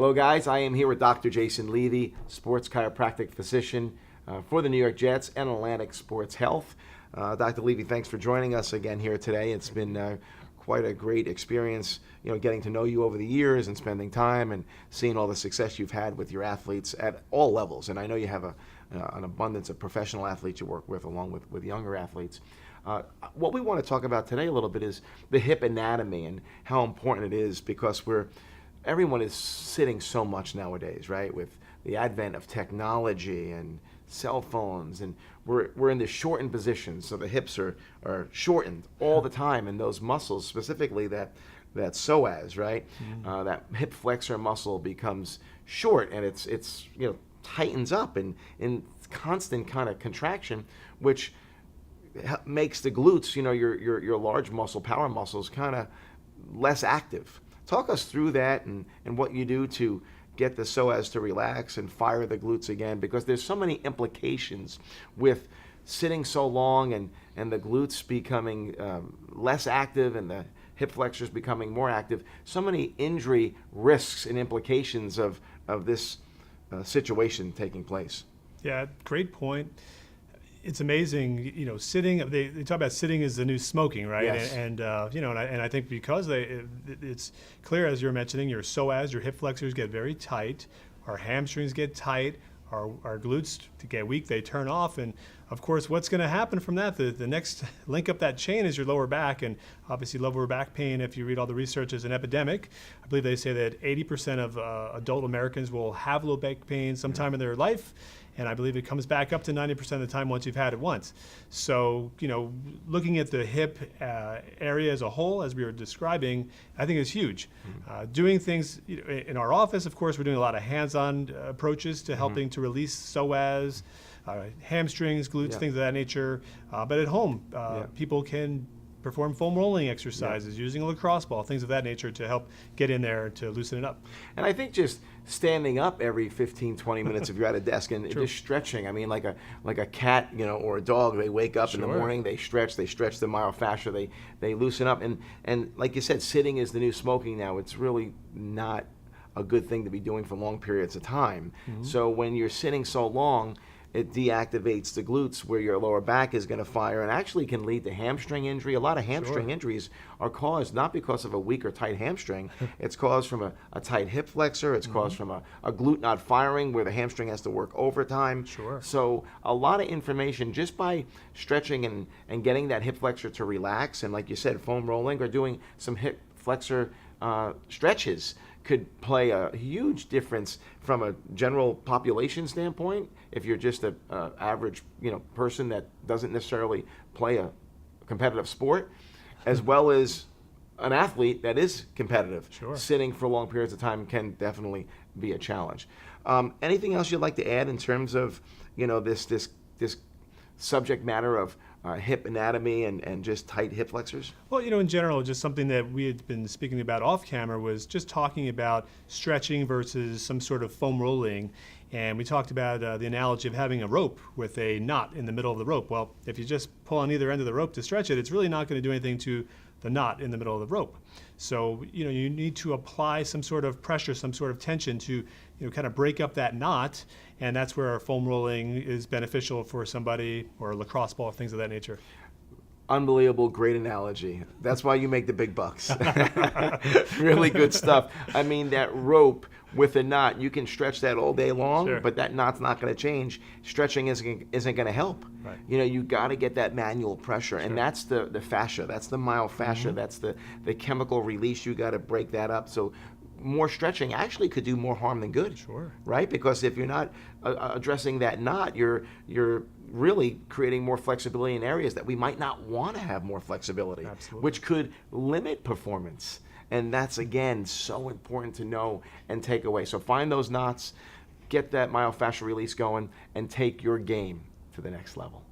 Hello, guys. I am here with Dr. Jason Levy, sports chiropractic physician for the New York Jets and Atlantic Sports Health. Dr. Levy, thanks for joining us again here today. It's been quite a great experience, getting to know you over the years and spending time and seeing all the success you've had with your athletes at all levels. And I know you have an abundance of professional athletes you work with, along with younger athletes. What we want to talk about today a little bit is the hip anatomy and how important it is, because everyone is sitting so much nowadays, right? With the advent of technology and cell phones, and we're in this shortened position, so the hips are shortened all the time, and those muscles, specifically that psoas, right? That hip flexor muscle becomes short, and it's tightens up and in constant kind of contraction, which makes the glutes, your large muscle, power muscles, kind of less active. Talk us through that and what you do to get the psoas to relax and fire the glutes again, because there's so many implications with sitting so long and the glutes becoming less active and the hip flexors becoming more active. So many injury risks and implications of this situation taking place. Yeah, great point. It's amazing, sitting. They talk about sitting is the new smoking, right? Yes. And I think because it's clear, as you're mentioning, your psoas, your hip flexors get very tight, our hamstrings get tight, our glutes get weak, they turn off, and of course, what's going to happen from that? The next link up that chain is your lower back, and obviously lower back pain, if you read all the research, is an epidemic. I believe they say that 80% of adult Americans will have low back pain sometime in their life. And I believe it comes back up to 90% of the time once you've had it once. So, looking at the hip area as a whole, as we were describing, I think is huge. Doing things in our office, of course, we're doing a lot of hands-on approaches to helping to release psoas, hamstrings, glutes, things of that nature. But at home, people can perform foam rolling exercises, using a lacrosse ball, things of that nature to help get in there to loosen it up. And I think just standing up every 15, 20 minutes if you're at a desk and just stretching. I mean, like a cat, or a dog, they wake up in the morning, they stretch the myofascia, they loosen up. And like you said, sitting is the new smoking now. It's really not a good thing to be doing for long periods of time. So when you're sitting so long, it deactivates the glutes, where your lower back is going to fire, and actually can lead to hamstring injury. A lot of hamstring injuries are caused not because of a weak or tight hamstring. It's caused from a tight hip flexor. It's caused from a glute not firing, where the hamstring has to work overtime. So a lot of information just by stretching and getting that hip flexor to relax, and like you said, foam rolling or doing some hip flexor stretches could play a huge difference from a general population standpoint. If you're just a average person that doesn't necessarily play a competitive sport, as well as an athlete that is competitive, sitting for long periods of time can definitely be a challenge. Anything else you'd like to add in terms of this subject matter of hip anatomy and just tight hip flexors? Well, in general, just something that we had been speaking about off camera was just talking about stretching versus some sort of foam rolling. And we talked about the analogy of having a rope with a knot in the middle of the rope. Well, if you just pull on either end of the rope to stretch it, it's really not going to do anything to the knot in the middle of the rope. So, you need to apply some sort of pressure, some sort of tension to, kind of break up that knot. And that's where our foam rolling is beneficial for somebody, or a lacrosse ball, things of that nature. Unbelievable, great analogy. That's why you make the big bucks. Really good stuff. I mean, that rope with a knot, you can stretch that all day long, but that knot's not going to change. Stretching isn't going to help. Right. You got to get that manual pressure, and that's the fascia, that's the myofascia, that's the chemical release. You got to break that up. So more stretching actually could do more harm than good. Right? Because if you're not addressing that knot, you're really creating more flexibility in areas that we might not want to have more flexibility, which could limit performance. And that's, again, so important to know and take away. So find those knots, get that myofascial release going, and take your game to the next level.